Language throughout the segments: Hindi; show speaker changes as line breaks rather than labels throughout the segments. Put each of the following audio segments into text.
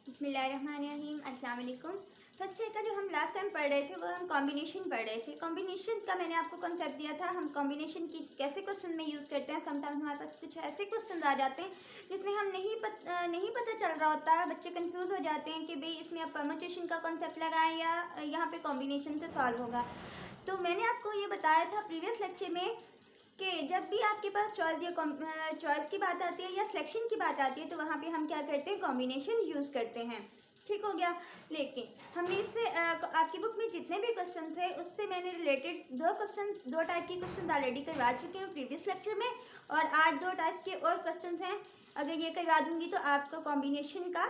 बिस्मिल्लाहिर्रहमानिर्रहीम, अस्सलाम वालेकुम। फर्स्ट ईयर का जो हम लास्ट टाइम पढ़ रहे थे वो हम कॉम्बिनेशन पढ़ रहे थे। कॉम्बिनेशन का मैंने आपको कॉन्सेप्ट दिया था, हम कॉम्बिनेशन की कैसे क्वेश्चन में यूज़ करते हैं। समटाइम्स हमारे पास कुछ ऐसे क्वेश्चन आ जाते हैं जिसमें हम नहीं पता चल रहा होता, बच्चे कंफ्यूज हो जाते हैं कि भाई इसमें आप परम्यूटेशन का कॉन्सेप्ट लगाएं या यहाँ पे कॉम्बिनेशन से सॉल्व होगा। तो मैंने आपको ये बताया था प्रीवियस लेक्चर में कि जब भी आपके पास चॉइस या चॉइस की बात आती है या सिलेक्शन की बात आती है तो वहाँ पे हम क्या करते हैं, कॉम्बिनेशन यूज़ करते हैं। ठीक हो गया। लेकिन हमने इससे आपकी बुक में जितने भी क्वेश्चन थे उससे मैंने रिलेटेड दो टाइप के क्वेश्चन ऑलरेडी करवा चुके हैं प्रीवियस लेक्चर में, और आज दो टाइप के और क्वेश्चन हैं। अगर ये करवा दूँगी तो आपका कॉम्बिनेशन का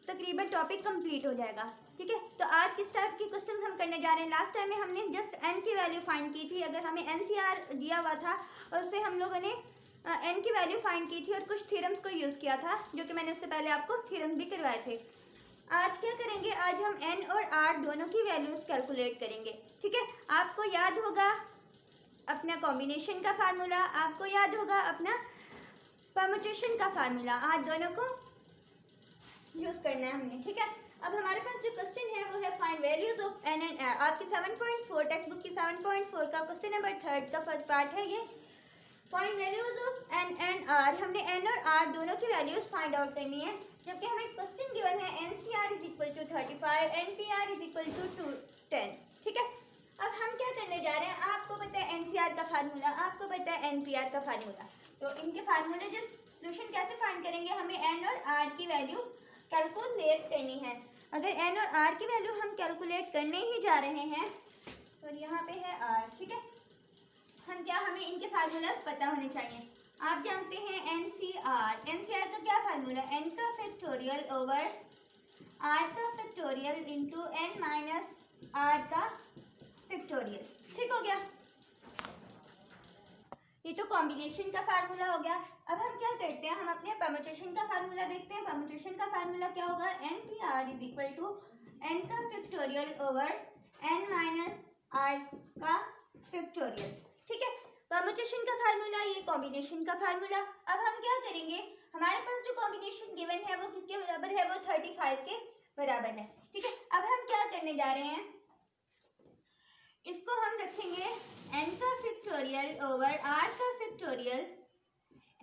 तकरीबन टॉपिक कंप्लीट हो जाएगा। ठीक है, तो आज किस टाइप के क्वेश्चन हम करने जा रहे हैं। लास्ट टाइम में हमने जस्ट एन की वैल्यू फाइंड की थी। अगर हमें एनसीआर दिया हुआ था और उससे हम लोगों ने एन की वैल्यू फाइंड की थी और कुछ थ्योरम्स को यूज़ किया था, जो कि मैंने उससे पहले आपको थ्योरम भी करवाए थे। आज क्या करेंगे, आज हम एन और आर दोनों की वैल्यूज़ कैलकुलेट करेंगे। ठीक है, आपको याद होगा अपना कॉम्बिनेशन का फार्मूला, आपको याद होगा अपना परम्यूटेशन का फार्मूला, आज दोनों को यूज़ करना है हमने। ठीक है, अब हमारे पास जो क्वेश्चन है वो है find values of N and R. आपकी 7.4 टेक्स्ट बुक की 7.4 का क्वेश्चन नंबर 3 का फर्स्ट पार्ट है ये, find values of N and R. हमने एन और आर दोनों की वैल्यूज फाइंड आउट करनी है, जबकि हमें क्वेश्चन गिवन है N C R is equal to 35, N P R is equal to 10। ठीक है, अब हम क्या करने जा रहे हैं, आपको पता है एन सी आर का फार्मूला, आपको पता है एन पी आर का फार्मूला, तो इनके फार्मूले जस्ट सोल्यूशन कैसे फाइंड करेंगे, हमें एन और आर की वैल्यू कैलकुलेट करनी है। अगर एन और आर की वैल्यू हम कैलकुलेट करने ही जा रहे हैं तो यहाँ पे है आर। ठीक है, हमें इनके फार्मूला पता होने चाहिए। आप जानते हैं एन सी आर का क्या फार्मूला, एन का फैक्टोरियल ओवर आर का factorial into N minus R का फैक्टोरियल। ठीक हो गया, ये तो कॉम्बिनेशन का फार्मूला हो गया। अब हम क्या करते हैं, हम अपने परम्यूटेशन का फार्मूला देखते हैं। परम्यूटेशन का फार्मूला क्या होगा, N P R is equal to N का factorial over N minus R का फैक्टोरियल। ठीक है, परम्यूटेशन का फार्मूला, ये कॉम्बिनेशन का फार्मूला। अब हम क्या करेंगे, हमारे पास जो कॉम्बिनेशन गिवन है वो किसके बराबर है, वो 35 के बराबर है। ठीक है, अब हम क्या करने जा रहे हैं, इसको हम रखेंगे एन का फैक्टोरियल ओवर आर का फैक्टोरियल,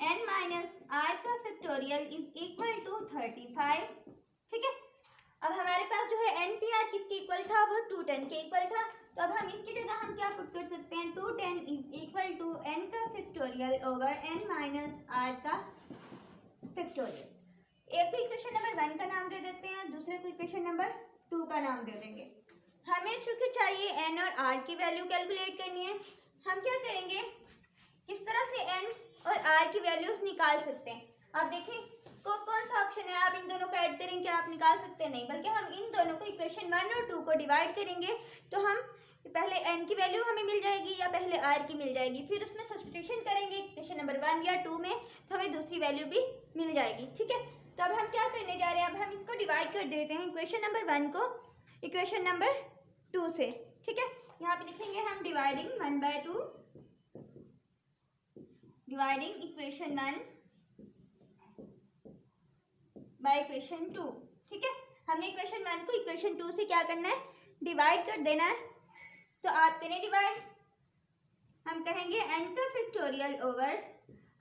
एन माइनस आर का फैक्टोरियल इज इक्वल टू 35। ठीक है, अब हमारे पास जो है एन पी आर किसके इक्वल था, वो 210 के इक्वल था। तो अब हम इसकी जगह हम क्या पुट कर सकते हैं, 210 इज इक्वल टू एन का factorial over N minus R का फैक्टोरियल। एक को इक्वेशन नंबर 1 का नाम दे देते हैं, दूसरे को इक्वेशन नंबर 2 का नाम दे देंगे। हमें चूंकि चाहिए एन और आर की वैल्यू कैलकुलेट करनी है, हम क्या करेंगे, किस तरह से एन और आर की वैल्यूज निकाल सकते हैं। आप देखें कौन सा ऑप्शन है, आप इन दोनों को ऐड करेंगे, आप निकाल सकते नहीं, बल्कि हम इन दोनों को इक्वेशन 1 और 2 को डिवाइड करेंगे तो हम पहले एन की वैल्यू हमें मिल जाएगी या पहले आर की मिल जाएगी, फिर उसमें सब्स्टिट्यूशन करेंगे इक्वेशन नंबर 1 या 2 में तो हमें दूसरी वैल्यू भी मिल जाएगी। ठीक है, तो अब हम क्या करने जा रहे हैं, अब हम इसको डिवाइड कर देते हैं इक्वेशन नंबर 1 को इक्वेशन नंबर 2 से। ठीक है, यहाँ पे लिखेंगे हम dividing 1/2, dividing equation 1 by equation 2। ठीक है, हमने इक्वेशन 1 को इक्वेशन 2 से क्या करना है, डिवाइड कर देना है। तो आप करें डिवाइड, हम कहेंगे एन का फैक्टोरियल ओवर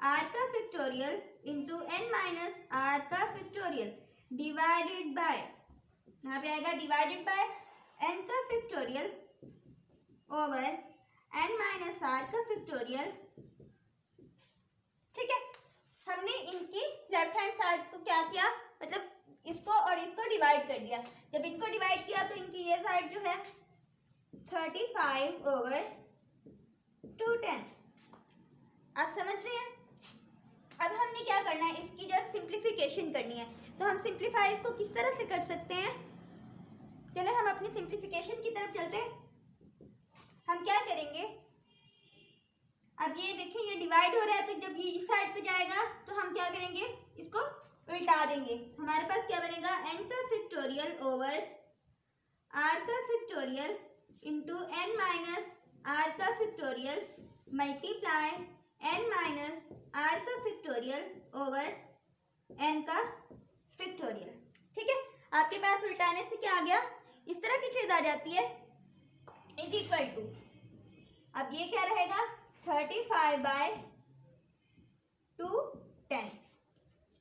आर का factorial into N minus R का फैक्टोरियल डिवाइडेड बाय, यहाँ पे आएगा डिवाइडेड बाय एन का factorial over N minus R का फैक्टोरियल। ठीक है, हमने इनकी लेफ्ट हैंड साइड को क्या किया, मतलब इसको और इसको डिवाइड कर दिया। जब इनको डिवाइड किया तो इनकी ये साइड जो है 35 ओवर 210। आप समझ रहे हैं। अब हमने क्या करना है, इसकी जस्ट सिंप्लीफिकेशन करनी है। तो हम सिंप्लीफाई इसको किस तरह से कर सकते हैं, चलो हम अपनी सिंप्लीफिकेशन की तरफ चलते हैं। हम क्या करेंगे, अब ये देखें ये डिवाइड हो रहा है, तो जब ये इस साइड पे जाएगा तो हम क्या करेंगे, इसको उल्टा देंगे। हमारे पास क्या बनेगा, एन का फैक्टोरियल ओवर आर का factorial into N minus R का factorial multiply N minus R का फैक्टोरियल ओवर एन का फैक्टोरियल। आपके पास उल्टाने से क्या आ गया, इस तरह की चीज आ जाती है, इज इक्वल टू, अब ये क्या रहेगा 35/210।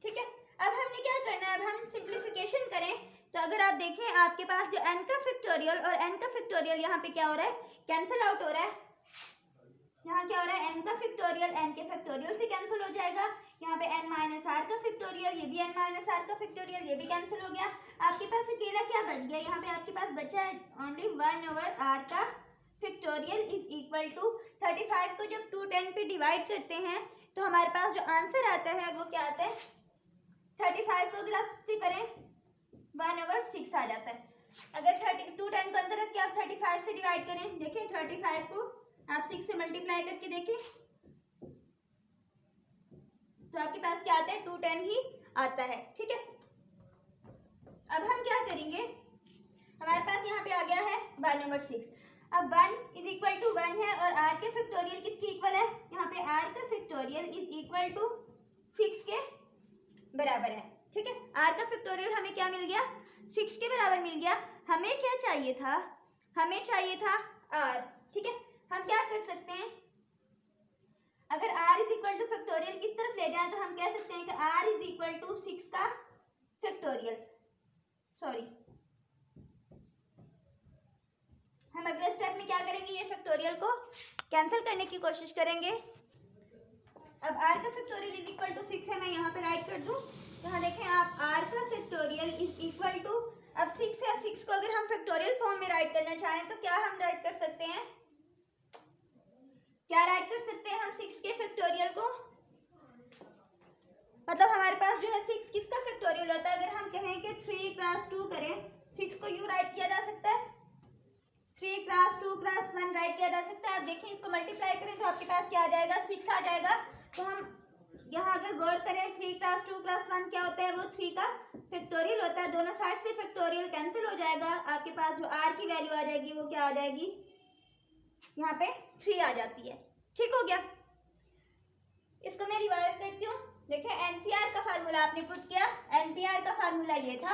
ठीक है, अब हमने क्या करना है, अब हम सिंप्लीफिकेशन करें तो अगर आप देखें आपके पास जो n का फैक्टोरियल और n का फैक्टोरियल यहाँ पे क्या हो रहा है, कैंसिल आउट हो रहा है। यहाँ क्या हो रहा है, n का फैक्टोरियल n के फैक्टोरियल से कैंसिल हो जाएगा, यहाँ पे n माइनस आर का फैक्टोरियल, ये भी n माइनस आर का फैक्टोरियल, ये भी कैंसिल हो गया। आपके पास अकेला क्या बच गया, यहाँ पे आपके पास बचा है ओनली 1/r का फैक्टोरियल इज इक्वल टू 35 को जब 210 पे डिवाइड करते हैं तो हमारे पास जो आंसर आता है वो क्या आता है, 35 को अगर आप करें 1/6 आ जाता है। अगर 210 को अंदर रख के आप 35 से डिवाइड करें, देखें 35 को आप 6 से मल्टीप्लाई करके देखें तो आपके पास क्या आता है, 210 ही आता है। ठीक है, अब हम क्या करेंगे, हमारे पास यहाँ पे आ गया है 1/6। अब 1 इज इक्वल टू 1 है और r के फैक्टोरियल किसके इक्वल है, यहाँ पे r का फैक्टोरियल इज इक्वल टू 6 के बराबर है। ठीक है, r का फैक्टोरियल हमें क्या मिल गया, 6 के बराबर मिल गया। हमें क्या चाहिए था, हमें चाहिए था r। ठीक है, हम क्या कर सकते हैं, अगर r is equal two factorial किस तरफ ले जाए तो हम कह सकते हैं कि r इज इक्वल टू 6 का फैक्टोरियल, सॉरी हम अगले स्टेप में क्या करेंगे, ये फैक्टोरियल को कैंसिल करने की कोशिश करेंगे। अब r का फैक्टोरियल इज इक्वल टू 6 है, मैं यहाँ पे राइट कर दूँ, यहाँ देखें आप r का फैक्टोरियल इज इक्वल टू, अब 6 है, 6 को अगर हम फैक्टोरियल फॉर्म में राइट करना चाहें तो क्या हम राइट कर सकते हैं, क्या राइट कर सकते हैं हम 6 के फैक्टोरियल को, मतलब हमारे पास जो है 6 किसका फैक्टोरियल होता है, अगर हम कहें कि 3 क्रॉस 2 करें, 6 को यूं राइट किया जा सकता है, 3 क्रॉस 2 क्रॉस 1 राइट किया जा सकता है। आप देखें इसको मल्टीप्लाई करें तो आपके पास क्या आ जाएगा, 6 आ जाएगा। तो हम यहाँ अगर गौर करें 3 क्रॉस 2 क्रॉस 1 क्या होता है, वो 3 का फैक्टोरियल होता है, दोनों साइड से फैक्टोरियल कैंसिल हो जाएगा, आपके पास जो r की वैल्यू आ जाएगी वो क्या आ जाएगी, यहाँ पे 3 आ जाती है। ठीक हो गया, इसको मैं रिवाइज करती हूँ। देखिए एनसीआर का फार्मूला आपने पुट किया, एनपीआर का फार्मूला ये था,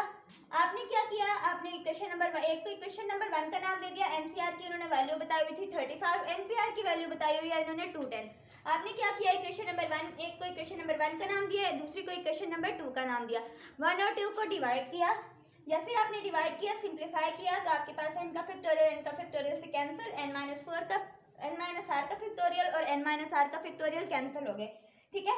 आपने क्या किया, आपने इक्वेशन नंबर 1 को इक्वेशन नंबर 1 का नाम दे दिया, एनसीआर की उन्होंने वैल्यू बताई हुई थी 35, एनपीआर की वैल्यू बताई हुई है इन्होंने 210। आपने क्या किया, इक्वेशन नंबर 1 एक को इक्वेशन नंबर 1 का नाम दिया, दूसरी को इक्वेशन नंबर 2 का नाम दिया, 1 और 2 को डिवाइड किया। जैसे आपने डिवाइड किया, सिंप्लीफाई किया तो आपके पास n का फैक्टोरियल से कैंसिल, n माइनस आर का फैक्टोरियल और n माइनस आर का फैक्टोरियल कैंसिल हो गए। ठीक है,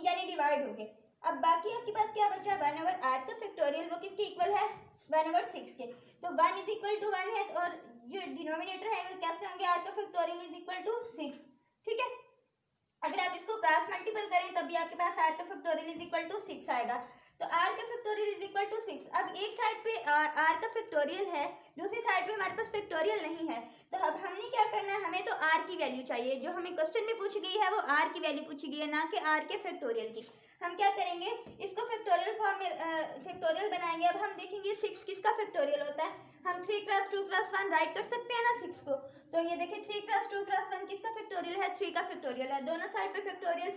यानी डिवाइड हो गए। अब बाकी आपके पास क्या बचा, 1/r का फैक्टोरियल, वो किसके इक्वल है, 1/6 के। तो 1 इज इक्वल टू 1 है और जो डिनोमिनेटर है वो कैसे होंगे, r का फैक्टोरियल इज इक्वल टू 6। ठीक है, अगर आप इसको क्रॉस मल्टीपल करें तब भी आपके पास r का फैक्टोरियल इज इक्वल टू 6 आएगा। तो r का फैक्टोरियल इज इक्वल टू 6। अब एक साइड पे r का फैक्टोरियल है, दूसरी साइड पे हमारे पास फैक्टोरियल नहीं है, तो अब हमने क्या करना है, हमें तो r की वैल्यू चाहिए, जो हमें क्वेश्चन में पूछी गई है वो r की वैल्यू पूछी गई है, ना कि r के फैक्टोरियल की। हम क्या करेंगे, इसको फैक्टोरियल फॉर्म में फैक्टोरियल बनाएंगे। अब हम देखेंगे 6 किसका फैक्टोरियल होता है, हम 3 क्रॉस 2 क्रॉस 1 राइट कर सकते हैं ना 6 को, तो ये देखिए 3 क्रॉस 2 क्रॉस 1 किसका फैक्टोरियल है, 3 का फैक्टोरियल है, दोनों साइड पे फैक्टोरियल से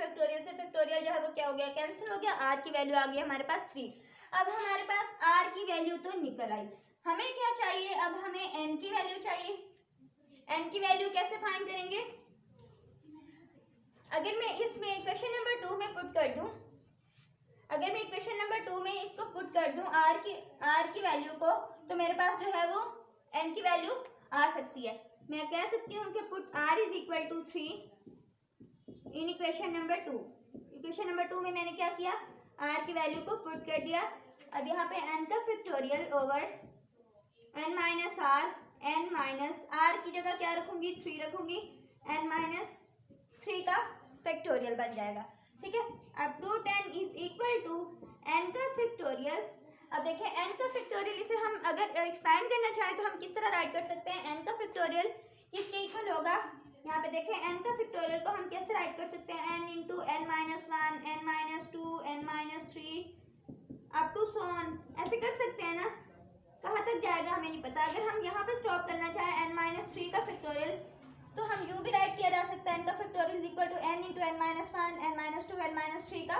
फैक्टोरियल जो है वो क्या हो गया, कैंसिल हो गया, r की वैल्यू आ गई हमारे पास 3। अब हमारे पास r की वैल्यू तो निकल आई, हमें क्या चाहिए, अब हमें n की वैल्यू चाहिए। n की वैल्यू कैसे फाइंड करेंगे, अगर मैं इसमें इक्वेशन नंबर 2 में पुट कर दूं, अगर मैं इक्वेशन नंबर 2 में इसको पुट कर दूं r की वैल्यू को, तो मेरे पास जो है वो n की वैल्यू आ सकती है। मैं कह सकती हूँ कि put r is equal to 3 in equation number 2। Equation number 2 में मैंने क्या किया, r की वैल्यू को पुट कर दिया। अब यहाँ पे n का factorial over n minus r की जगह क्या रखूंगी, 3 रखूंगी, n माइनस 3 का फैक्टोरियल बन जाएगा। ठीक है, अब 210 इज इक्वल टू n का फैक्टोरियल। अब देखें n का फैक्टोरियल, इसे हम अगर एक्सपैंड करना चाहें तो हम किस तरह राइट कर सकते हैं, n का फैक्टोरियल किसके इक्वल होगा, यहाँ पे देखें n का फैक्टोरियल को हम कैसे राइट कर सकते हैं, n into n minus 1, n minus 2, n minus 3 up to so on, ऐसे कर सकते हैं ना, कहाँ तक जाएगा हमें नहीं पता। अगर हम यहाँ पे स्टॉप करना चाहें n माइनस 3 का फैक्टोरियल, तो हम यू भी राइट किया जा सकता है, n का factorial equal to n into n minus 1, n minus 2, n minus 3 का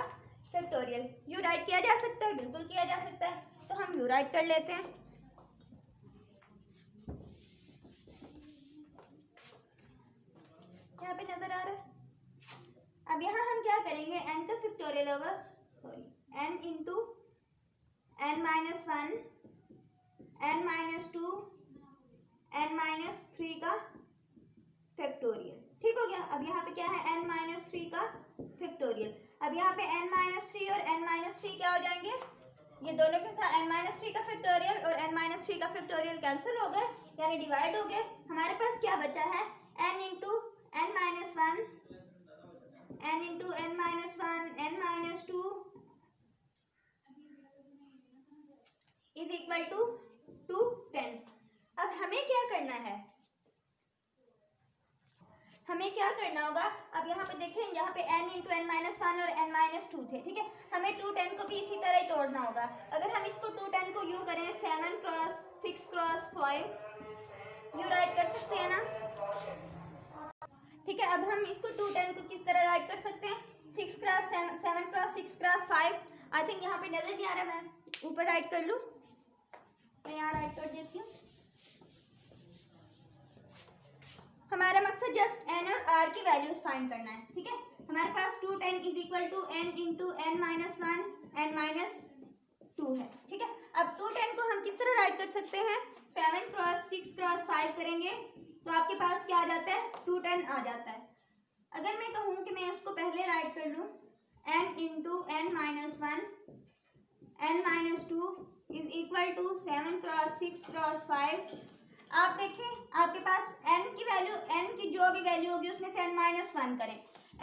फैक्टोरियल। यू राइट किया जा सकता है, बिल्कुल किया जा सकता है, तो हम यू राइट कर लेते हैं। यहाँ पे नजर आ रहा है। अब यहाँ हम क्या करेंगे, n का factorial over n into n minus 1 n minus 2 n minus 3 का फैक्टोरियल। ठीक हो गया। अब यहाँ पे क्या है, n माइनस 3 का फैक्टोरियल। अब यहाँ पे n माइनस 3 और n माइनस 3 क्या हो जाएंगे, ये दोनों के साथ n माइनस 3 का फैक्टोरियल और n माइनस 3 का फैक्टोरियल कैंसिल हो गए, यानी डिवाइड हो गए। हमारे पास क्या बचा है, n into n minus 1 n into n minus 1 n minus 2 is equal to 10। अब हमें क्या करना है, हमें क्या करना होगा, अब यहाँ पे देखें, यहाँ पे n इंटू n माइनस 1 और n माइनस 2 थे, ठीक है। हमें 2 10 को भी इसी तरह ही तोड़ना होगा। अगर हम इसको 2 10 को यूँ करें, 7 क्रॉस 6 क्रॉस 5 यूँ राइट कर सकते हैं ना, ठीक है। अब हम इसको 2 10 को किस तरह राइट कर सकते हैं, 6 cross 7 cross 6 cross 5। I think यहाँ पे नजर नहीं आ रहा, मैं ऊपर राइट कर लूँ, मैं यहाँ राइट कर देती हूँ। हमारा मकसद जस्ट n और r की वैल्यूज फाइंड करना है, ठीक है। हमारे पास 2 10 is equal to n into n minus 1 n minus 2 है, ठीक है। अब 2 10 को हम किस तरह राइट कर सकते हैं, 7 क्रॉस 6 क्रॉस 5 करेंगे तो आपके पास क्या आ जाता है, 2 10 आ जाता है। अगर मैं कहूँ कि मैं उसको पहले राइट कर लूँ, n into n minus 1 n minus 2 is equal to 7 cross 6 cross 5। आप देखें आपके पास n की वैल्यू, n की जो भी वैल्यू होगी उसमें से n माइनस 1 करें।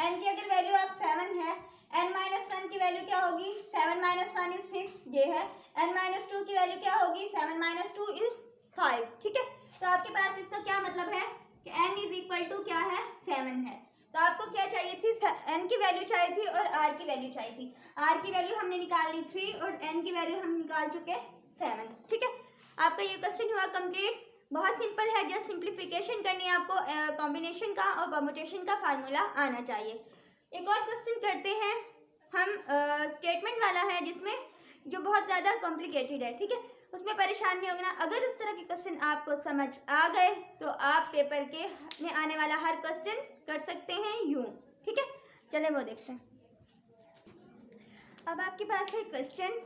n की अगर वैल्यू आप 7 है, n माइनस 1 की वैल्यू क्या होगी, 7 माइनस 1 इज 6, ये है। n माइनस 2 की वैल्यू क्या होगी, 7 माइनस 2 इज 5, ठीक है। तो आपके पास इसका क्या मतलब है कि n इज इक्वल टू क्या है, 7 है। तो आपको क्या चाहिए थी, n की वैल्यू चाहिए थी और r की वैल्यू चाहिए थी। r की वैल्यू हमने निकाल ली 3 और n की वैल्यू हम निकाल चुके 7, ठीक है। आपका ये क्वेश्चन हुआ कंप्लीट। बहुत सिंपल है, जस्ट सिंप्लीफिकेशन करनी है आपको। कॉम्बिनेशन का और परम्यूटेशन का फार्मूला आना चाहिए। एक और क्वेश्चन करते हैं हम, स्टेटमेंट वाला है जिसमें जो बहुत ज़्यादा कॉम्प्लिकेटेड है, ठीक है। उसमें परेशान नहीं होना। अगर उस तरह के क्वेश्चन आपको समझ आ गए तो आप पेपर के में आने वाला हर क्वेश्चन कर सकते हैं यूँ, ठीक है। चलें वो देखते हैं। अब आपके पास है question,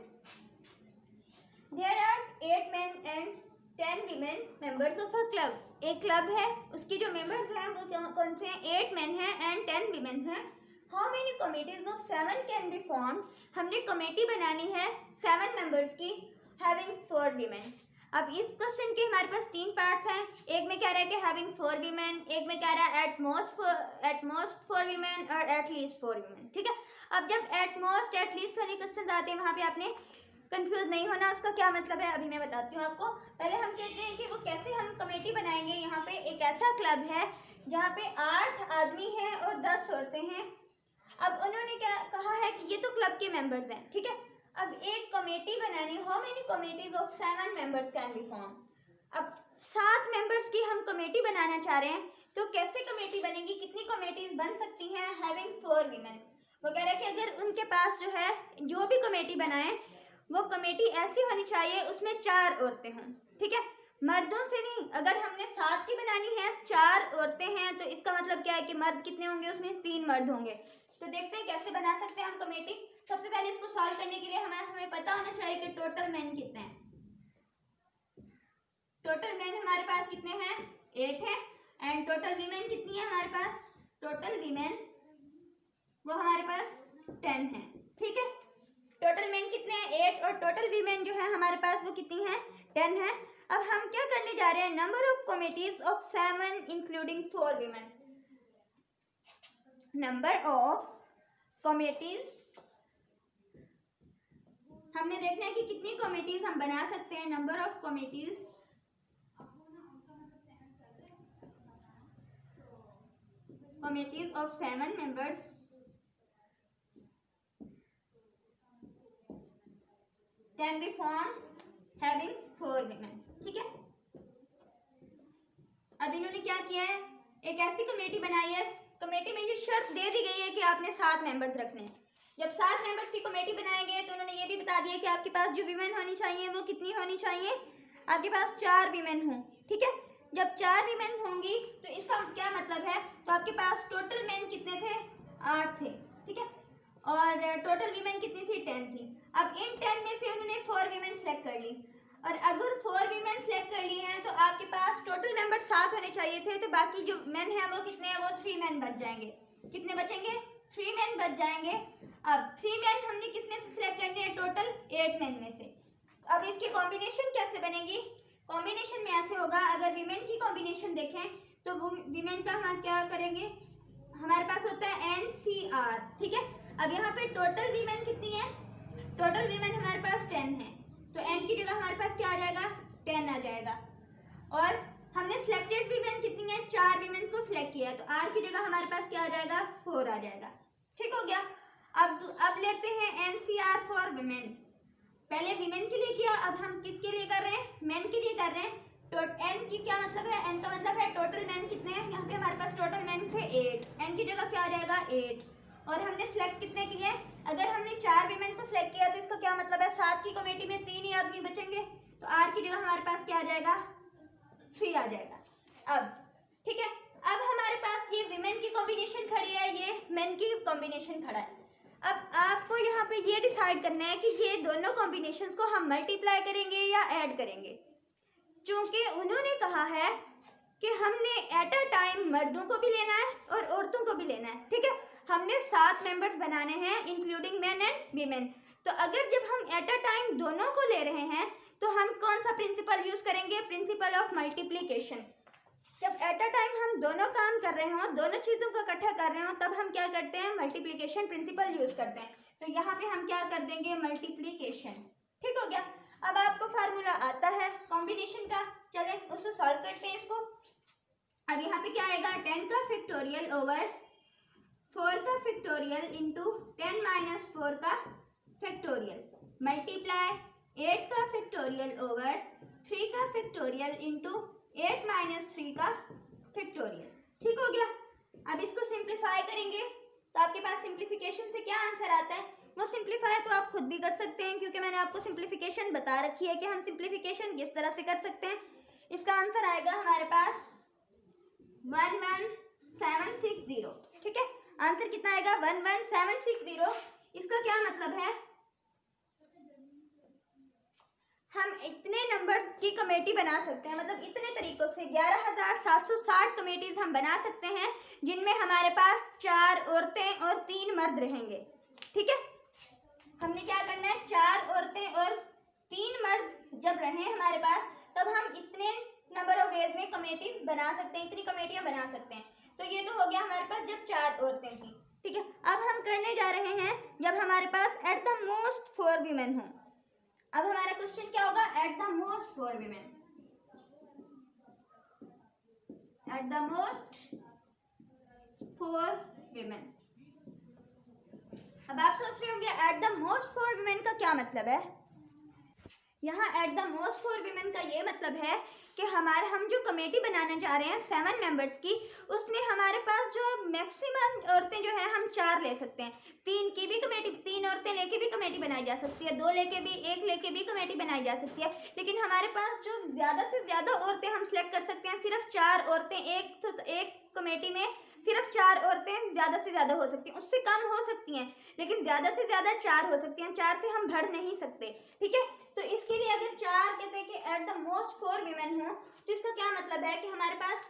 there are 8 men and 10 women members of a club। एक क्लब है, उसकी जो मेंबर्स हैं वो कौन से हैं, 8 men हैं एंड 10 women हैं। How many committees of 7 can be form. हमने कमेटी बनानी है 7 मेंबर्स की, हैविंग 4 women। अब इस क्वेश्चन के हमारे पास 3 पार्ट्स हैं। एक में कह रहा है कि हैविंग 4 women, एक में कह रहा है एट मोस्ट 4 women और एट लीस्ट 4 women, ठीक है। अब जब एट मोस्ट एट लीस्ट वाले क्वेश्चन आते हैं, वहाँ पे आपने कंफ्यूज नहीं होना। उसका क्या मतलब है अभी मैं बताती हूँ आपको। पहले हम कहते हैं कि वो कैसे हम कमेटी बनाएंगे। यहाँ पे एक ऐसा क्लब है जहाँ पे 8 आदमी हैं और 10 औरतें हैं। अब उन्होंने क्या कहा है कि ये तो क्लब के मेंबर्स हैं, ठीक है। अब एक कमेटी बनानी, how many committees of 7 members can be form. अब 7 मेंबर्स की हम कमेटी बनाना चाह रहे हैं, तो कैसे कमेटी बनेगी, कितनी कमेटीज बन सकती हैं, हैविंग 4 women। वो कह रहा है कि अगर उनके पास जो है, जो भी कमेटी बनाए वो कमेटी ऐसी होनी चाहिए उसमें 4 औरतें हों, ठीक है। मर्दों से नहीं, अगर हमने 7 की बनानी है, 4 औरतें हैं, तो इसका मतलब क्या है कि मर्द कितने होंगे, उसमें 3 मर्द होंगे। तो देखते हैं कैसे बना सकते हैं हम कमेटी। सबसे पहले इसको सॉल्व करने के लिए हमें पता होना चाहिए कि टोटल मैन कितने हैं। टोटल मैन हमारे पास कितने हैं, 8 हैं। एंड टोटल वीमेन कितनी है हमारे पास, टोटल वीमेन वो हमारे पास 10 है, ठीक है। टोटल मेन कितने हैं, 8, और टोटल वीमेन जो है हमारे पास वो कितनी है, 10 है। अब हम क्या करने जा रहे हैं, number of committees of 7 including 4 women। Number of committees हमने देखना है कि कितनी कमिटीज हम बना सकते हैं। Number of committees of 7 members can be form having 4 women, ठीक है। अब इन्होंने क्या किया है, एक ऐसी कमेटी बनाई है, कमेटी में ये शर्त दे दी गई है कि आपने 7 मेंबर्स रखने हैं। जब 7 मेंबर्स की कमेटी बनाएंगे तो उन्होंने ये भी बता दिया कि आपके पास जो वीमेन होनी चाहिए वो कितनी होनी चाहिए, आपके पास 4 वीमेन हों। ठीक है, जब 4 वीमेन होंगी तो इसका क्या मतलब है, तो आपके पास टोटल मेन कितने थे, 8 थे। ठीक है, और टोटल वीमेन कितनी थी, 10 थी। अब इन 10 में से उन्होंने 4 वीमेन सेलेक्ट कर ली, और अगर 4 वीमेन सेलेक्ट कर ली हैं तो आपके पास टोटल मेंबर 7 होने चाहिए थे, तो बाकी जो मेन है वो कितने हैं, वो 3 मेन बच जाएंगे। कितने बचेंगे, 3 मेन बच जाएंगे। अब 3 मेन हमने किस में से सिलेक्ट करने हैं, टोटल 8 मेन में से। अब इसकी कॉम्बिनेशन कैसे बनेगी, कॉम्बिनेशन में ऐसे होगा, अगर वीमेन की कॉम्बिनेशन देखें तो वो वीमेन का हम क्या करेंगे, हमारे पास होता है NCR। ठीक है, अब यहाँ पे टोटल वीमेन कितनी है, टोटल वीमेन हमारे पास 10 है, तो n की जगह हमारे पास क्या आ जाएगा, 10 आ जाएगा। और हमने सिलेक्टेड वीमेन कितनी है, 4 वीमेन को सिलेक्ट किया है, तो r की जगह हमारे पास क्या आ जाएगा, 4 आ जाएगा। ठीक हो गया। अब लेते हैं NCR फॉर वीमेन। पहले वीमेन के लिए किया, अब हम किसके लिए कर रहे हैं, मेन के लिए कर रहे हैं। तो n की क्या मतलब है, n का मतलब है टोटल मेन कितने हैं, यहाँ पे हमारे पास टोटल मेन थे 8, n की जगह क्या आ जाएगा 8। और हमने सिलेक्ट कितने किए, अगर हमने 4 वीमेन को सिलेक्ट किया तो इसका क्या मतलब है, 7 की कमेटी में 3 ही आदमी बचेंगे, तो r की जगह हमारे पास क्या आ जाएगा, 3 आ जाएगा। अब ठीक है, अब हमारे पास ये वीमेन की कॉम्बिनेशन खड़ी है, ये मेन की कॉम्बिनेशन खड़ा है। अब आपको यहाँ पे ये डिसाइड करना है कि ये दोनों कॉम्बिनेशंस को हम मल्टीप्लाई करेंगे या ऐड करेंगे, क्योंकि उन्होंने कहा है कि हमने एट अ टाइम मर्दों को भी लेना है और औरतों को भी लेना है। ठीक है, हमने 7 मेंबर्स बनाने हैं इंक्लूडिंग मेन एंड वीमेन। तो अगर जब हम एट अ टाइम दोनों को ले रहे हैं तो हम कौन सा प्रिंसिपल यूज करेंगे, प्रिंसिपल ऑफ मल्टीप्लिकेशन। जब एट अ टाइम हम दोनों काम कर रहे हों, दोनों चीज़ों को इकट्ठा कर रहे हों, तब हम क्या करते हैं, मल्टीप्लिकेशन प्रिंसिपल यूज करते हैं। तो यहाँ पे हम क्या कर देंगे, मल्टीप्लिकेशन। ठीक हो गया। अब आपको फार्मूला आता है कॉम्बिनेशन का, चलें उसको सॉल्व करते हैं इसको। अब यहाँ पे क्या आएगा, 10 का फैक्टोरियल ओवर 4 का फैक्टोरियल इंटू 10 माइनस 4 का फैक्टोरियल मल्टीप्लाई 8 का फैक्टोरियल ओवर 3 का फैक्टोरियल इंटू 8 माइनस 3 का फैक्टोरियल। ठीक हो गया। अब इसको सिंप्लीफाई करेंगे तो आपके पास सिंप्लीफिकेशन से क्या आंसर आता है, वो सिंप्लीफाई तो आप खुद भी कर सकते हैं, क्योंकि मैंने आपको सिंप्लीफिकेशन बता रखी है कि हम सिंप्लीफिकेशन किस तरह से कर सकते हैं। इसका आंसर आएगा हमारे पास 11760। ठीक है, आंसर कितना आएगा, 11760। इसका क्या मतलब है, हम इतने नंबर की कमेटी बना सकते हैं, मतलब इतने तरीकों से 11760 कमेटीज हम बना सकते हैं, जिनमें हमारे पास 4 औरतें और 3 मर्द रहेंगे। ठीक है, हमने क्या करना है, 4 औरतें और 3 मर्द जब रहे हमारे पास, तब हम इतने नंबर ऑफ वेज में कमेटीज बना सकते हैं, इतनी कमेटियां बना सकते हैं। तो ये तो हो गया हमारे पास जब 4 औरतें थी। ठीक है, अब हम करने जा रहे हैं जब हमारे पास एट द मोस्ट 4 वीमेन हो। अब हमारा क्वेश्चन क्या होगा, at the most 4 women, at the most 4 women. अब आप सोच रहे होंगे एट द मोस्ट 4 वीमेन का क्या मतलब है। यहाँ एट द मोस्ट 4 वीमेन का ये मतलब है कि हम जो कमेटी बनाने जा रहे हैं 7 मेंबर्स की, उसमें हमारे पास जो मैक्सिमम औरतें जो है हम 4 ले सकते हैं। 3 की भी कमेटी, 3 औरतें लेके भी कमेटी बनाई जा सकती है, 2 लेके भी, 1 लेके भी कमेटी बनाई जा सकती है। लेकिन हमारे पास जो ज़्यादा से ज़्यादा औरतें हम सेलेक्ट कर सकते हैं, सिर्फ 4 औरतें, एक कमेटी में सिर्फ 4 औरतें ज़्यादा से ज़्यादा हो सकती हैं, उससे कम हो सकती हैं, लेकिन ज़्यादा से ज़्यादा 4 हो सकती हैं, 4 से हम बढ़ नहीं सकते। ठीक है, तो इसके लिए अगर 4 कहते हैं कि एट द मोस्ट 4 वीमेन हो, तो इसका क्या मतलब है कि हमारे पास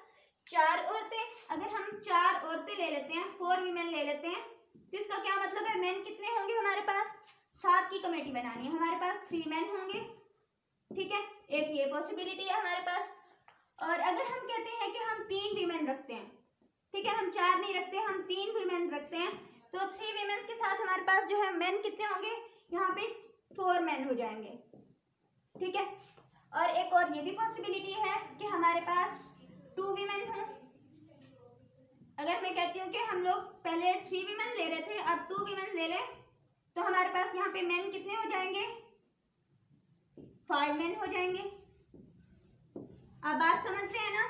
4 औरतें, अगर हम 4 औरतें ले लेते हैं, 4 वीमेन ले लेते हैं, तो इसका क्या मतलब है, मेन कितने होंगे हमारे पास, 7 की कमेटी बनानी है, हमारे पास 3 मेन होंगे। ठीक है, एक ये पॉसिबिलिटी है हमारे पास। और अगर हम कहते हैं कि हम 3 वीमेन रखते हैं, ठीक है, हम 4 नहीं रखते, हम 3 वीमेन रखते हैं, तो 3 वीमेन के साथ हमारे पास जो है मेन कितने होंगे, यहाँ पे 4 मेन हो जाएंगे। ठीक है, और एक और ये भी पॉसिबिलिटी है कि हमारे पास 2 वीमेन हो। अगर मैं कहती हूँ कि हम लोग पहले 3 वीमेन ले रहे थे, अब 2 वीमेन ले लें, तो हमारे पास यहाँ पे मेन कितने हो जाएंगे, 5 मेन हो जाएंगे। आप बात समझ रहे हैं ना,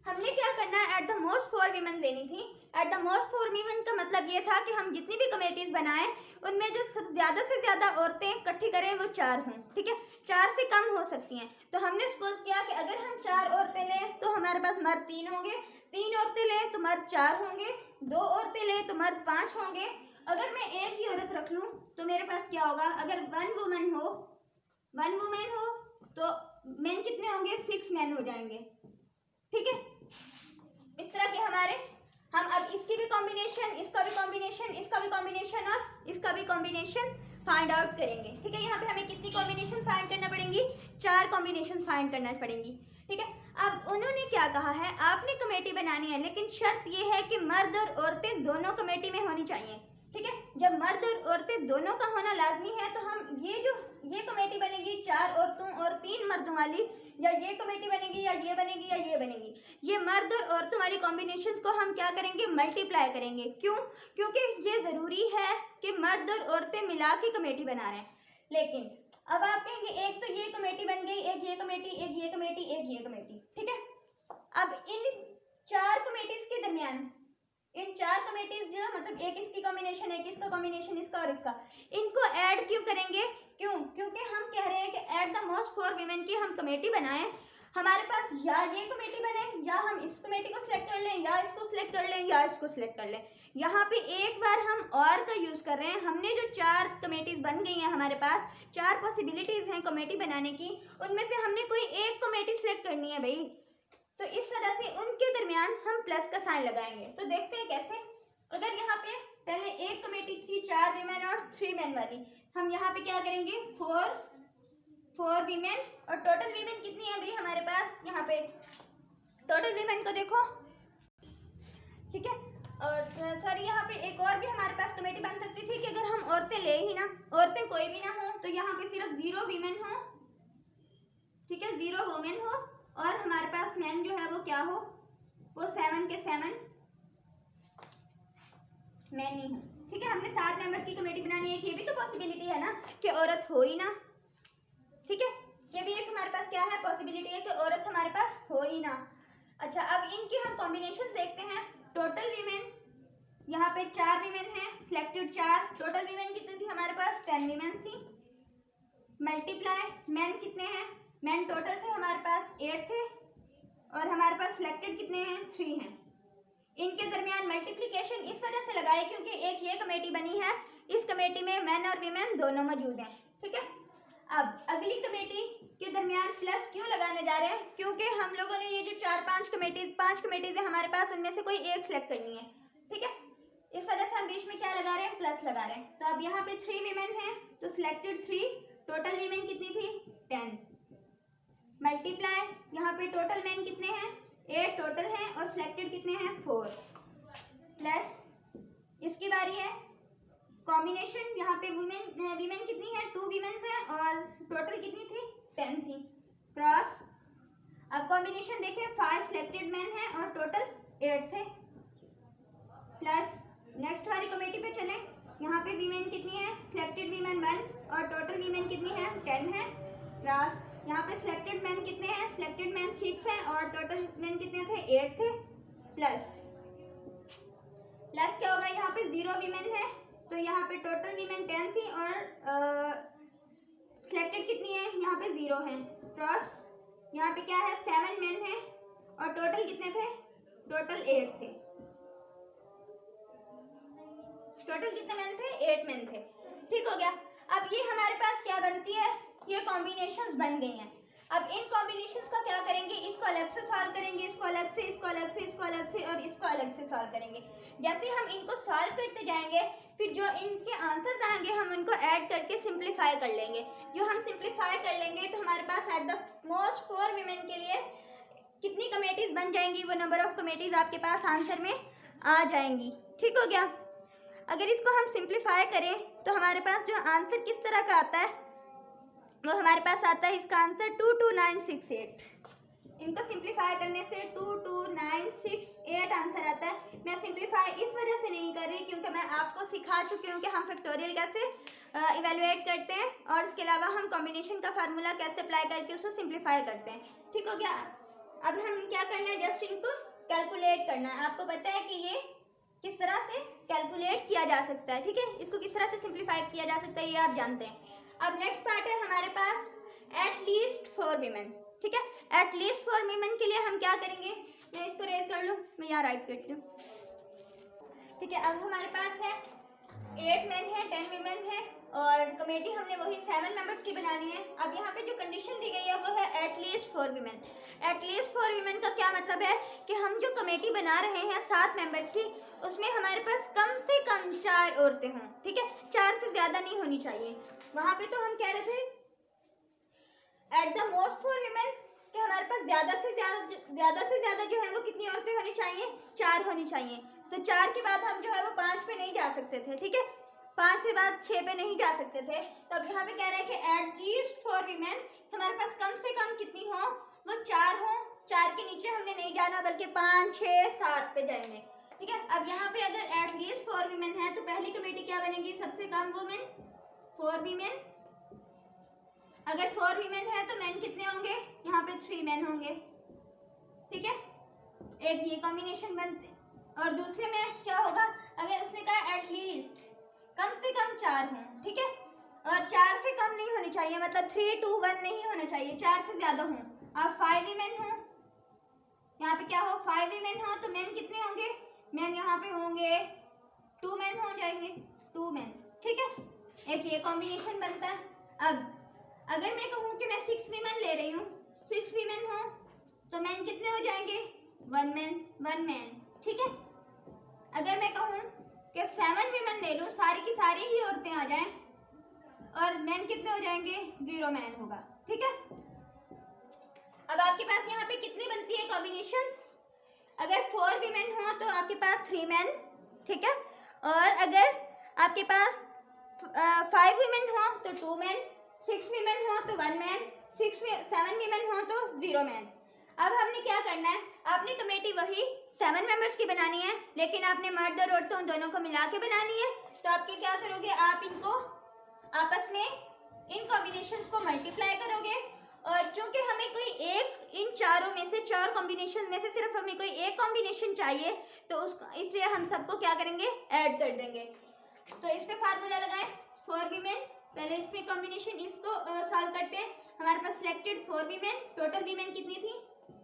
हमने क्या करना है, एट द मोस्ट 4 वीमेन लेनी थी, at the most for women का मतलब ये था कि हम जितनी भी कमेटीज बनाएं उनमें जो ज़्यादा से ज़्यादा औरतें इकट्ठी करें वो 4 हों, ठीक है, 4 से कम हो सकती हैं। तो हमने सपोज किया कि अगर हम 4 औरतें लें तो हमारे पास मर्द 3 होंगे, 3 औरतें लें तो मर्द 4 होंगे, 2 औरतें लें तो मर्द 5 होंगे। अगर मैं एक ही औरत रख लूँ तो मेरे पास क्या होगा, अगर 1 वुमेन हो तो मैन कितने होंगे, 6 मैन हो जाएंगे, ठीक है। इस तरह के हमारे हम अब इसकी भी कॉम्बिनेशन, इसका भी कॉम्बिनेशन, इसका भी कॉम्बिनेशन और इसका भी कॉम्बिनेशन फाइंड आउट करेंगे, ठीक है। यहाँ पे हमें कितनी कॉम्बिनेशन फाइंड करना पड़ेंगी, 4 कॉम्बिनेशन फाइंड करना पड़ेंगी, ठीक है। अब उन्होंने क्या कहा है, आपने कमेटी बनानी है लेकिन शर्त ये है कि मर्द और औरतें दोनों कमेटी में होनी चाहिए, ठीक है। जब मर्द और औरतें दोनों का होना लाजमी है तो हम ये कमेटी बनेगी 4 औरतों और 3 मर्दों वाली, या ये कमेटी बनेगी या ये बनेगी या ये बनेगी, ये मर्द और औरतों वाली कॉम्बिनेशंस को हम क्या करेंगे, मल्टीप्लाई करेंगे। क्यों? क्योंकि ये ज़रूरी है कि मर्द और औरतें मिला के कमेटी बना रहे हैं। लेकिन अब आप कहेंगे एक तो ये कमेटी बन गई, एक ये कमेटी, एक ये कमेटी, एक ये कमेटी, ठीक है। अब इन 4 कमेटीज के दरमियान, इन 4 कमेटीज जो मतलब एक इसकी कॉम्बिनेशन, एक इसका कॉम्बिनेशन, इसका और इसका, इनको ऐड क्यों करेंगे? क्यों? क्योंकि हम कह रहे हैं कि at the most for women की हम कमेटी बनाएं, हमारे पास या ये कमेटी बने, या हम इस कमेटी को सिलेक्ट कर लें, या इसको सिलेक्ट कर लें, या इसको सिलेक्ट कर लें। यहाँ पे एक बार हम और का यूज़ कर रहे हैं। हमने जो 4 कमेटीज बन गई हैं, हमारे पास 4 पॉसिबिलिटीज़ हैं कमेटी बनाने की, उनमें से हमने कोई एक कमेटी सिलेक्ट करनी है भाई। तो इस तरह से उनके दरमियान हम प्लस का साइन लगाएंगे। तो देखते हैं कैसे। अगर यहाँ पे पहले एक कमेटी थी 4 वीमेन और 3 मैन वाली, हम यहाँ पे क्या करेंगे, 4 वीमेन, और टोटल वीमेन कितनी है भाई हमारे पास, यहाँ पे टोटल वीमेन को देखो, ठीक है। और सॉरी, यहाँ पे एक और भी हमारे पास कमेटी बन सकती थी कि अगर हम औरतें ले ही ना, औरतें कोई भी ना हो, तो यहाँ पे सिर्फ 0 वीमेन हो, ठीक है, 0 वुमेन हो, और हमारे पास मैन जो है वो क्या हो, वो 7 के 7 मैन ही हो, ठीक है। हमने 7 मेंबर्स की कमेटी बनानी है, ये भी तो पॉसिबिलिटी है ना कि औरत हो ही ना, ठीक है। ये भी एक हमारे पास क्या है, पॉसिबिलिटी है कि औरत हमारे पास हो ही ना। अच्छा, अब इनकी हम कॉम्बिनेशन देखते हैं। टोटल वीमेन, यहाँ पे 4 वीमेन हैं, सिलेक्टेड 4, टोटल वीमेन कितनी थी हमारे पास, 10 वीमेन थी। मल्टीप्लाई मैन कितने हैं, मैन टोटल थे हमारे पास 8 थे, और हमारे पास सिलेक्टेड कितने हैं, 3 हैं। इनके दरमियान मल्टीप्लिकेशन इस वजह से लगाए क्योंकि एक ये कमेटी बनी है, इस कमेटी में मैन और वीमेन दोनों मौजूद हैं, ठीक है। अब अगली कमेटी के दरमियान प्लस क्यों लगाने जा रहे हैं, क्योंकि हम लोगों ने ये जो 5 कमेटीज है हमारे पास, उनमें से कोई एक सिलेक्ट करनी है, ठीक है। इस वजह से हम बीच में क्या लगा रहे हैं, प्लस लगा रहे हैं। तो अब यहाँ पे 3 वीमेन हैं तो सिलेक्टेड 3, टोटल वीमेन कितनी थी, 10, मल्टीप्लाई यहाँ पे टोटल मैन कितने हैं, 8 टोटल हैं, और सिलेक्टेड कितने हैं, 4, प्लस इसकी बारी है कॉम्बिनेशन, यहाँ पे वीमेन कितनी है, 2 वीमेन है, और टोटल कितनी थी, 10 थी, क्रॉस। अब कॉम्बिनेशन देखें, 5 सिलेक्टेड मैन है और टोटल 8 थे, प्लस नेक्स्ट वाली कमेटी पे चलें, यहाँ पे वीमेन कितनी है, सिलेक्टेड वीमेन 1 और टोटल वीमेन कितनी है, 10 है, क्रॉस। यहाँ पे सिलेक्टेड मैन कितने हैं, सिलेक्टेड मैन 6 है और टोटल मैन कितने थे, 8 थे, प्लस क्या होगा, यहाँ पे 0 वीमेन है तो यहाँ पे टोटल वीमेन 10 थी और सिलेक्टेड कितनी है, यहाँ पे 0 है, क्रॉस। यहाँ पे क्या है, 7 मैन है और टोटल कितने थे, टोटल 8 थे, टोटल कितने मैन थे, 8 मैन थे, ठीक हो गया। अब ये हमारे पास क्या बनती है, ये कॉम्बिनेशंस बन गई हैं। अब इन कॉम्बिनेशंस का क्या करेंगे, इसको अलग से सॉल्व करेंगे, इसको अलग से, इसको अलग से, इसको अलग से, और इसको अलग से सॉल्व करेंगे। जैसे हम इनको सॉल्व करते जाएंगे, फिर जो इनके आंसर आएंगे हम उनको ऐड करके सिंप्लीफाई कर लेंगे। जो हम सिंप्लीफाई कर लेंगे तो हमारे पास एट द मोस्ट 4 वीमेन के लिए कितनी कमेटीज बन जाएंगी, वो नंबर ऑफ कमेटीज आपके पास आंसर में आ जाएंगी, ठीक हो गया। अगर इसको हम सिंप्लीफाई करें तो हमारे पास जो आंसर किस तरह का आता है, वो हमारे पास आता है इसका आंसर 22968। इनको सिंप्लीफाई करने से 22968 आंसर आता है। मैं सिंप्लीफाई इस वजह से नहीं कर रही क्योंकि मैं आपको सिखा चुकी हूँ कि हम फैक्टोरियल कैसे इवेलुएट करते हैं, और इसके अलावा हम कॉम्बिनेशन का फार्मूला कैसे अप्लाई करके उसको सिंप्लीफाई करते हैं, ठीक हो गया। अब हम क्या करना है, जस्ट इनको कैलकुलेट करना है। आपको पता है कि ये किस तरह से कैलकुलेट किया जा सकता है, ठीक है, इसको किस तरह से सिंप्लीफाई किया जा सकता है ये आप जानते हैं। अब नेक्स्ट पार्ट है हमारे पास एटलीस्ट फॉर वीमेन, ठीक है। एटलीस्ट फॉर वीमेन के लिए हम क्या करेंगे, मैं इसको रेज कर लूँ, मैं यहाँ राइट करती हूँ, ठीक है। अब हमारे पास है 8 मेन है 10 वीमेन है और कमेटी हमने वही 7 मेंबर्स की बनानी है। अब यहाँ पे जो कंडीशन दी गई है वो है at least for women. At least for women का क्या मतलब है कि हम जो कमेटी बना रहे हैं 7 मेंबर्स की, उसमें हमारे पास कम से कम 4 औरतें हों, ठीक है, 4 से ज़्यादा नहीं होनी चाहिए। वहाँ पे तो हम कह रहे थे at the most for women कि हमारे पास ज़्यादा से ज़्यादा जो है वो कितनी औरतें होनी चाहिए, 4 होनी चाहिए। तो 4 के बाद हम जो है वो 5 पे नहीं जा सकते थे, ठीक है, 5 के बाद 6 पे नहीं जा सकते थे। तो अब यहाँ पे कह रहे हैं कि एट लीस्ट फॉर वीमेन हमारे पास कम से कम कितनी हो, वो 4 हो। 4 के नीचे हमने नहीं जाना बल्कि 5, 6, 7 पे जाएंगे, ठीक है। अब यहाँ पे अगर एट लीस्ट फॉर वीमेन है तो पहली कमेटी क्या बनेगी, सबसे कम वुमेन 4 वीमेन। अगर 4 वीमेन है तो मैन कितने होंगे, यहाँ पे 3 मैन होंगे, ठीक है, एक ये कॉम्बिनेशन बनते। और दूसरे में क्या होगा, अगर उसने कहा एटलीस्ट कम से कम 4 हों, ठीक है, और 4 से कम नहीं होनी चाहिए, मतलब 3, 2, 1 नहीं होना चाहिए, 4 से ज़्यादा हों। अब 5 वीमेन हो, यहाँ पे क्या हो, 5 वीमेन हो तो मैन कितने होंगे, मैन यहाँ पे होंगे 2 मैन हो जाएंगे, 2 मैन, ठीक है, एक ये कॉम्बिनेशन बनता है। अब अगर मैं कहूँ कि मैं 6 वीमेन ले रही हूँ, 6 वीमेन हो तो मैन कितने हो जाएंगे, 1 मैन, ठीक है। अगर मैं कहूँ कि 7 वीमेन ले लूँ, सारी की सारी ही औरतें आ जाएं और मैन कितने हो जाएंगे, 0 मैन होगा, ठीक है। अब आपके पास यहाँ पे कितनी बनती है कॉम्बिनेशंस, अगर 4 वीमेन हो तो आपके पास 3 मैन, ठीक है, और अगर आपके पास 5 वीमेन हो तो 2 मैन, 6 वीमेन हो तो 1 मैन, 7 वीमेन हो तो 0 मैन। अब हमने क्या करना है, आपने कमेटी वही 7 मेंबर्स की बनानी है, लेकिन आपने मर्द और औरतों दोनों को मिला के बनानी है। तो आपके क्या करोगे, आप इनको आपस में इन कॉम्बिनेशंस को मल्टीप्लाई करोगे, और चूंकि हमें कोई एक इन चारों में से 4 कॉम्बिनेशन में से सिर्फ हमें कोई एक कॉम्बिनेशन चाहिए, तो उसको इसलिए हम सबको क्या करेंगे, ऐड कर देंगे। तो इस पे फार्मूला लगाएं, 4 वीमेन, पहले इस पे कॉम्बिनेशन इसको सॉल्व करते हैं। हमारे पास सिलेक्टेड 4 वीमेन, टोटल वीमेन कितनी थी,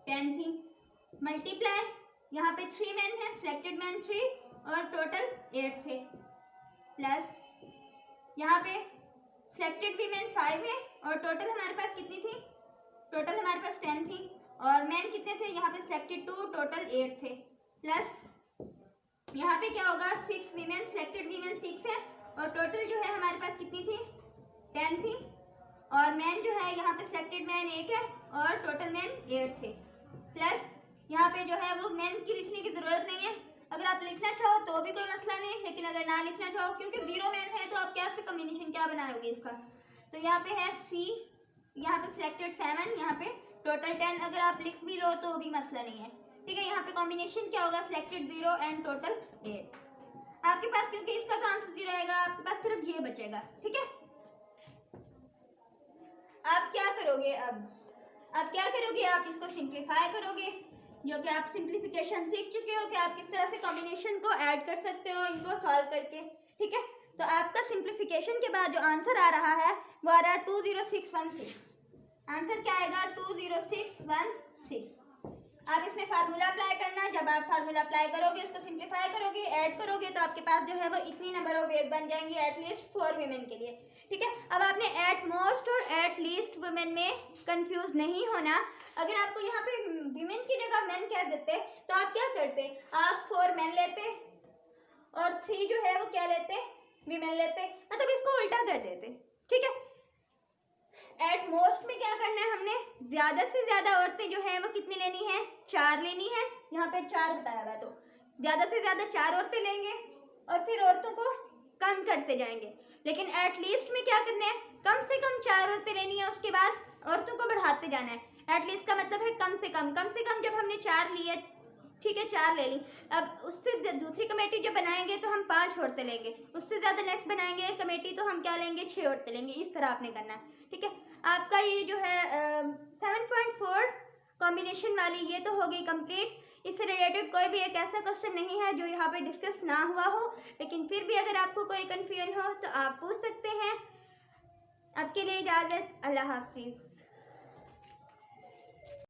10 थी, मल्टीप्लाई यहाँ पे 3 मैन है, सिलेक्टेड मैन 3 और टोटल 8 थे, प्लस यहाँ पे सिलेक्टेड वीमेन 5 है और टोटल हमारे पास कितनी थी, टोटल हमारे पास 10 थी, और मैन कितने थे, यहाँ पे सिलेक्टेड 2, टोटल 8 थे, प्लस यहाँ पे क्या होगा, 6 वीमेन, सिलेक्टेड वीमेन 6 है और टोटल जो है हमारे पास कितनी थी, 10 थी, और मैन जो है यहाँ पे सिलेक्टेड मैन 1 है और टोटल मैन 8 थे, प्लस यहाँ पे जो है वो मैन की लिखने की ज़रूरत नहीं है, अगर आप लिखना चाहो तो भी कोई मसला नहीं, लेकिन अगर ना लिखना चाहो क्योंकि 0 मैन है तो आप क्या से कॉम्बिनेशन क्या बनाओगे इसका। तो यहाँ पे है C, यहाँ पे सिलेक्टेड 7, यहाँ पे टोटल 10, अगर आप लिख भी लो तो भी मसला नहीं है, ठीक है। यहाँ पे कॉम्बिनेशन क्या होगा, सिलेक्टेड 0 एंड टोटल 8। आपके पास क्योंकि इसका तो आंसर 0 आएगा, आपके पास सिर्फ ये बचेगा, ठीक है। आप क्या करोगे, अब क्या करोगे, आप इसको सिंप्लीफाई करोगे, जो कि आप सिंप्लीफिकेशन सीख चुके हो कि आप किस तरह से कॉम्बिनेशन को ऐड कर सकते हो इनको सॉल्व करके, ठीक है। तो आपका सिंप्लीफिकेशन के बाद जो आंसर आ रहा है वो आ रहा है 20616। आंसर क्या आएगा, 20616। आप इसमें फार्मूला अप्लाई करना, जब आप फार्मूला अप्लाई करोगे, इसको सिंप्लीफाई करोगे, ऐड करोगे, तो आपके पास जो है वो इतनी नंबर ऑफ वेज बन जाएंगी एटलीस्ट 4 वीमेन के लिए, ठीक है। अब आपने एट मोस्ट और एट लीस्ट वुमेन में कंफ्यूज नहीं होना। अगर आपको यहाँ पे वीमेन की जगह मैन कह देते तो आप क्या करते, आप 4 मैन लेते और 3 जो है वो क्या लेते, वीमेन लेते, मतलब इसको उल्टा कर देते, ठीक है। एट मोस्ट में क्या करना है, हमने ज्यादा से ज्यादा औरतें जो है वो कितनी लेनी है, 4 लेनी है, यहाँ पे 4 बताया हुआ, तो ज्यादा से ज्यादा 4 औरतें लेंगे और फिर औरतों को कम करते जाएंगे। लेकिन एट लीस्ट में क्या करना है, कम से कम 4 औरतें लेनी है, उसके बाद औरतों को बढ़ाते जाना है। एट लीस्ट का मतलब है कम से कम जब हमने 4 लिए, ठीक है, 4 ले ली, अब उससे दूसरी कमेटी जब बनाएंगे तो हम 5 औरतें लेंगे, उससे ज़्यादा नेक्स्ट बनाएंगे कमेटी तो हम क्या लेंगे, 6 औरतें लेंगे। इस तरह आपने करना है, ठीक है। आपका ये जो है 7.4 कॉम्बिनेशन वाली ये तो हो गई कंप्लीट। इससे रिलेटेड कोई भी एक ऐसा क्वेश्चन नहीं है जो यहाँ पे डिस्कस ना हुआ हो, लेकिन फिर भी अगर आपको कोई कन्फ्यूजन हो तो आप पूछ सकते हैं। आपके लिए इजाज़त, अल्लाह हाफिज़।